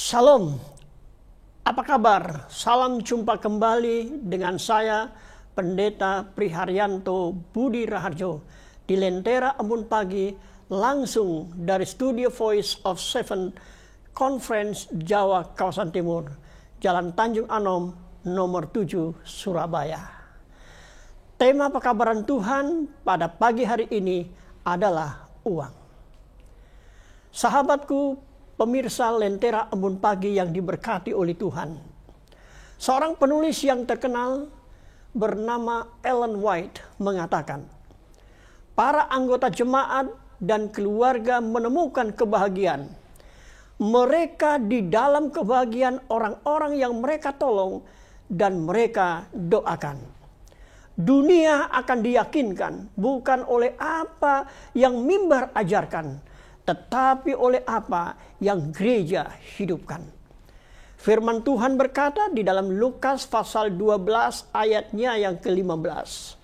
Shalom, apa kabar? Salam jumpa kembali dengan saya, Pendeta Priharyanto Budi Raharjo, di Lentera Embun Pagi, langsung dari Studio Voice of Seven Conference Jawa Kawasan Timur, Jalan Tanjung Anom, nomor 7, Surabaya. Tema pekabaran Tuhan pada pagi hari ini adalah uang. Sahabatku, pemirsa Lentera Embun Pagi yang diberkati oleh Tuhan. Seorang penulis yang terkenal bernama Ellen White mengatakan, para anggota jemaat dan keluarga menemukan kebahagiaan. Mereka di dalam kebahagiaan orang-orang yang mereka tolong dan mereka doakan. Dunia akan diyakinkan bukan oleh apa yang mimbar ajarkan, tetapi oleh apa yang gereja hidupkan. Firman Tuhan berkata di dalam Lukas pasal 12 ayatnya yang ke-15.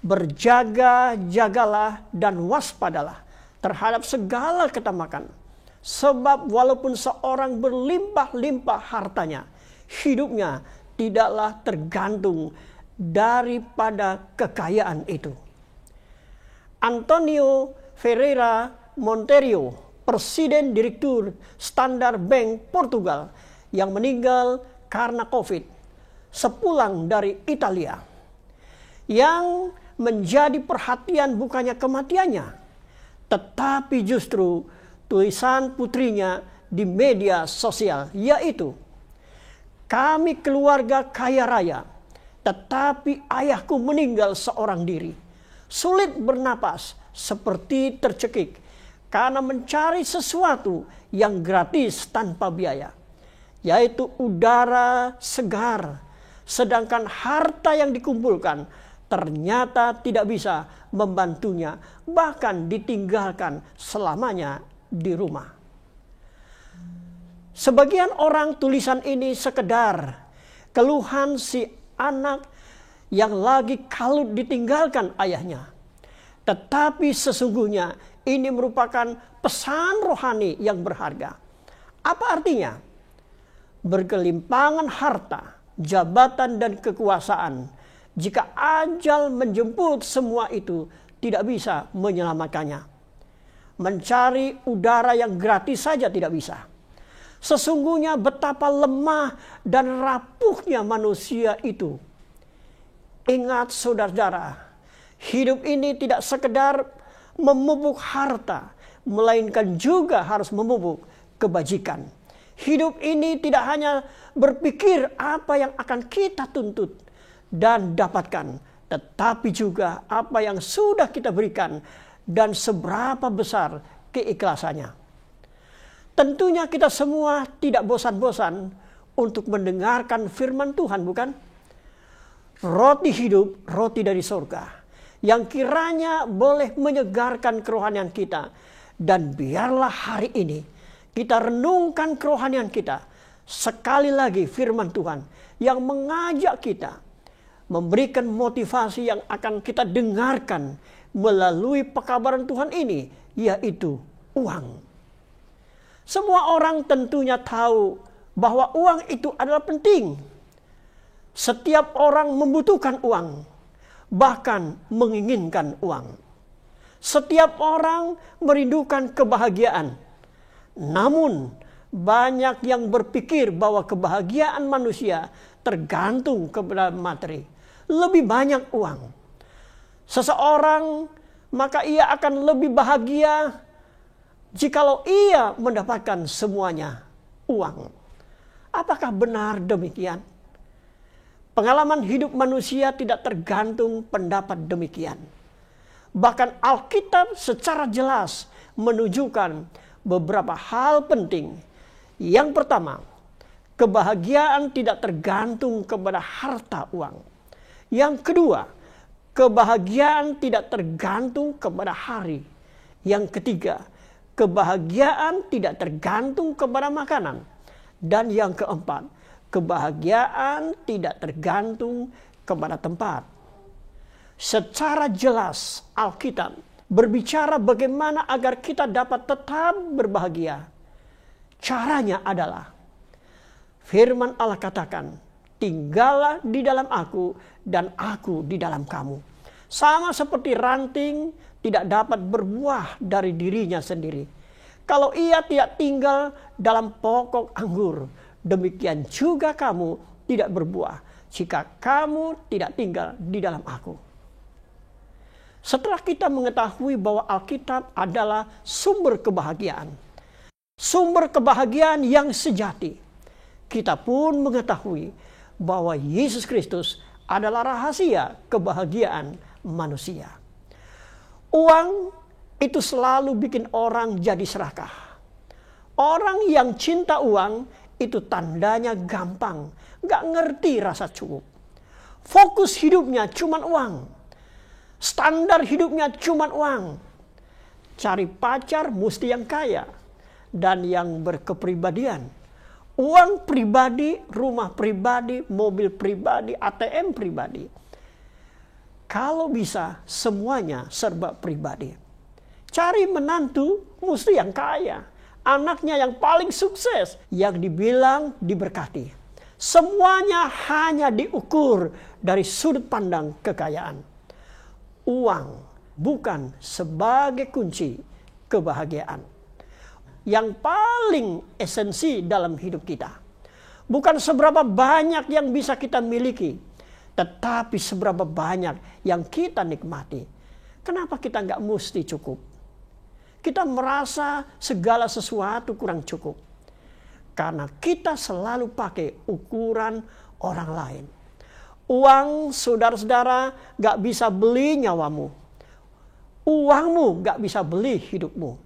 Berjaga-jagalah dan waspadalah terhadap segala ketamakan. Sebab walaupun seorang berlimpah-limpah hartanya, hidupnya tidaklah tergantung daripada kekayaan itu. Antonio Ferreira Monteiro, Presiden Direktur Standard Bank Portugal yang meninggal karena COVID sepulang dari Italia. Yang menjadi perhatian bukannya kematiannya, tetapi justru tulisan putrinya di media sosial, yaitu, kami keluarga kaya raya, tetapi ayahku meninggal seorang diri. Sulit bernapas seperti tercekik karena mencari sesuatu yang gratis tanpa biaya, yaitu udara segar. Sedangkan harta yang dikumpulkan ternyata tidak bisa membantunya, bahkan ditinggalkan selamanya di rumah. Sebagian orang tulisan ini sekedar keluhan si anak yang lagi kalut ditinggalkan ayahnya. Tetapi sesungguhnya ini merupakan pesan rohani yang berharga. Apa artinya? Bergelimpangan harta, jabatan dan kekuasaan, jika ajal menjemput semua itu, tidak bisa menyelamatkannya. Mencari udara yang gratis saja tidak bisa. Sesungguhnya betapa lemah dan rapuhnya manusia itu. Ingat saudara-saudara, hidup ini tidak sekedar memupuk harta, melainkan juga harus memupuk kebajikan. Hidup ini tidak hanya berpikir apa yang akan kita tuntut dan dapatkan, tetapi juga apa yang sudah kita berikan dan seberapa besar keikhlasannya. Tentunya kita semua tidak bosan-bosan untuk mendengarkan firman Tuhan, bukan? Roti hidup, roti dari surga, yang kiranya boleh menyegarkan kerohanian kita. Dan biarlah hari ini kita renungkan kerohanian kita. Sekali lagi firman Tuhan yang mengajak kita, memberikan motivasi yang akan kita dengarkan melalui pekabaran Tuhan ini, yaitu uang. Semua orang tentunya tahu bahwa uang itu adalah penting. Setiap orang membutuhkan uang, bahkan menginginkan uang. Setiap orang merindukan kebahagiaan. Namun banyak yang berpikir bahwa kebahagiaan manusia tergantung kepada materi. Lebih banyak uang. Seseorang maka ia akan lebih bahagia jikalau ia mendapatkan semuanya uang. Apakah benar demikian? Pengalaman hidup manusia tidak tergantung pendapat demikian. Bahkan Alkitab secara jelas menunjukkan beberapa hal penting. Yang pertama, kebahagiaan tidak tergantung kepada harta uang. Yang kedua, kebahagiaan tidak tergantung kepada hari. Yang ketiga, kebahagiaan tidak tergantung kepada makanan. Dan yang keempat, kebahagiaan tidak tergantung kepada tempat. Secara jelas Alkitab berbicara bagaimana agar kita dapat tetap berbahagia. Caranya adalah Firman Allah katakan, tinggallah di dalam aku dan aku di dalam kamu. Sama seperti ranting tidak dapat berbuah dari dirinya sendiri kalau ia tidak tinggal dalam pokok anggur. Demikian juga kamu tidak berbuah jika kamu tidak tinggal di dalam aku. Setelah kita mengetahui bahwa Alkitab adalah sumber kebahagiaan yang sejati, kita pun mengetahui bahwa Yesus Kristus adalah rahasia kebahagiaan manusia. Uang itu selalu bikin orang jadi serakah. Orang yang cinta uang itu tandanya gampang, gak ngerti rasa cukup. Fokus hidupnya cuman uang. Standar hidupnya cuman uang. Cari pacar mesti yang kaya dan yang berkepribadian. Uang pribadi, rumah pribadi, mobil pribadi, ATM pribadi. Kalau bisa semuanya serba pribadi. Cari menantu mesti yang kaya. Anaknya yang paling sukses, yang dibilang diberkati. Semuanya hanya diukur dari sudut pandang kekayaan. Uang bukan sebagai kunci kebahagiaan. Yang paling esensi dalam hidup kita. Bukan seberapa banyak yang bisa kita miliki, tetapi seberapa banyak yang kita nikmati. Kenapa kita nggak mesti cukup? Kita merasa segala sesuatu kurang cukup. Karena kita selalu pakai ukuran orang lain. Uang, saudara-saudara, nggak bisa beli nyawamu. Uangmu nggak bisa beli hidupmu.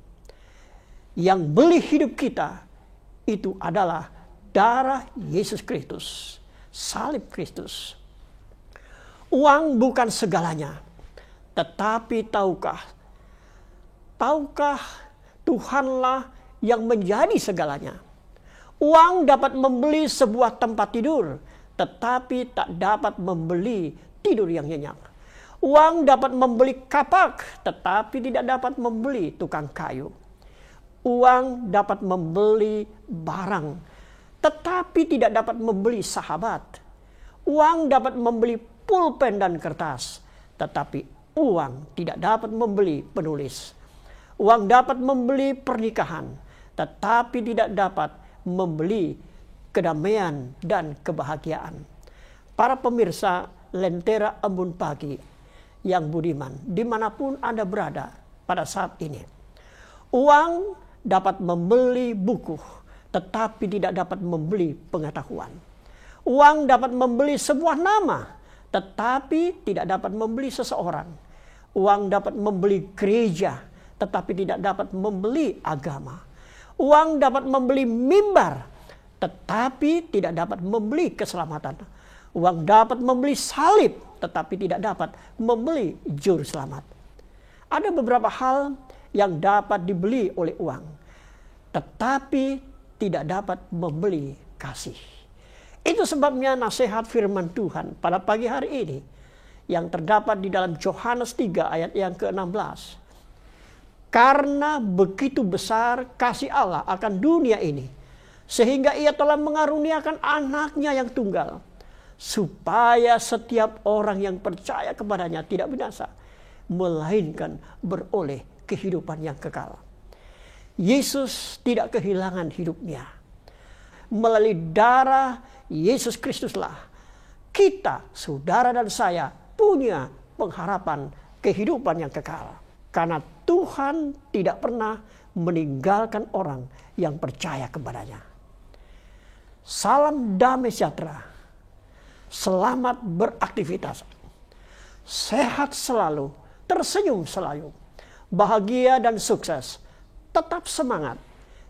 Yang beli hidup kita itu adalah darah Yesus Kristus, salib Kristus. Uang bukan segalanya, tetapi tahukah Tuhanlah yang menjadi segalanya. Uang dapat membeli sebuah tempat tidur, tetapi tak dapat membeli tidur yang nyenyak. Uang dapat membeli kapak, tetapi tidak dapat membeli tukang kayu. Uang dapat membeli barang, tetapi tidak dapat membeli sahabat. Uang dapat membeli pulpen dan kertas, tetapi uang tidak dapat membeli penulis. Uang dapat membeli pernikahan, tetapi tidak dapat membeli kedamaian dan kebahagiaan. Para pemirsa Lentera Embun Pagi yang budiman, dimanapun Anda berada pada saat ini. Uang dapat membeli buku, tetapi tidak dapat membeli pengetahuan. Uang dapat membeli sebuah nama, tetapi tidak dapat membeli seseorang. Uang dapat membeli gereja, tetapi tidak dapat membeli agama. Uang dapat membeli mimbar, tetapi tidak dapat membeli keselamatan. Uang dapat membeli salib, tetapi tidak dapat membeli juru selamat. Ada beberapa hal yang dapat dibeli oleh uang, tetapi tidak dapat membeli kasih. Itu sebabnya nasihat firman Tuhan pada pagi hari ini yang terdapat di dalam Yohanes 3 ayat yang ke-16. Karena begitu besar kasih Allah akan dunia ini, sehingga ia telah mengaruniakan anaknya yang tunggal, supaya setiap orang yang percaya kepadanya tidak binasa, melainkan beroleh kehidupan yang kekal. Yesus tidak kehilangan hidupnya. Melalui darah Yesus Kristuslah kita, saudara dan saya, punya pengharapan kehidupan yang kekal. Karena Tuhan tidak pernah meninggalkan orang yang percaya kepadanya. Salam damai sejahtera. Selamat beraktivitas. Sehat selalu, tersenyum selalu. Bahagia dan sukses. Tetap semangat.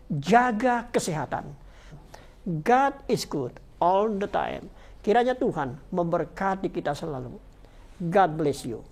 Jaga kesehatan. God is good all the time. Kiranya Tuhan memberkati kita selalu. God bless you.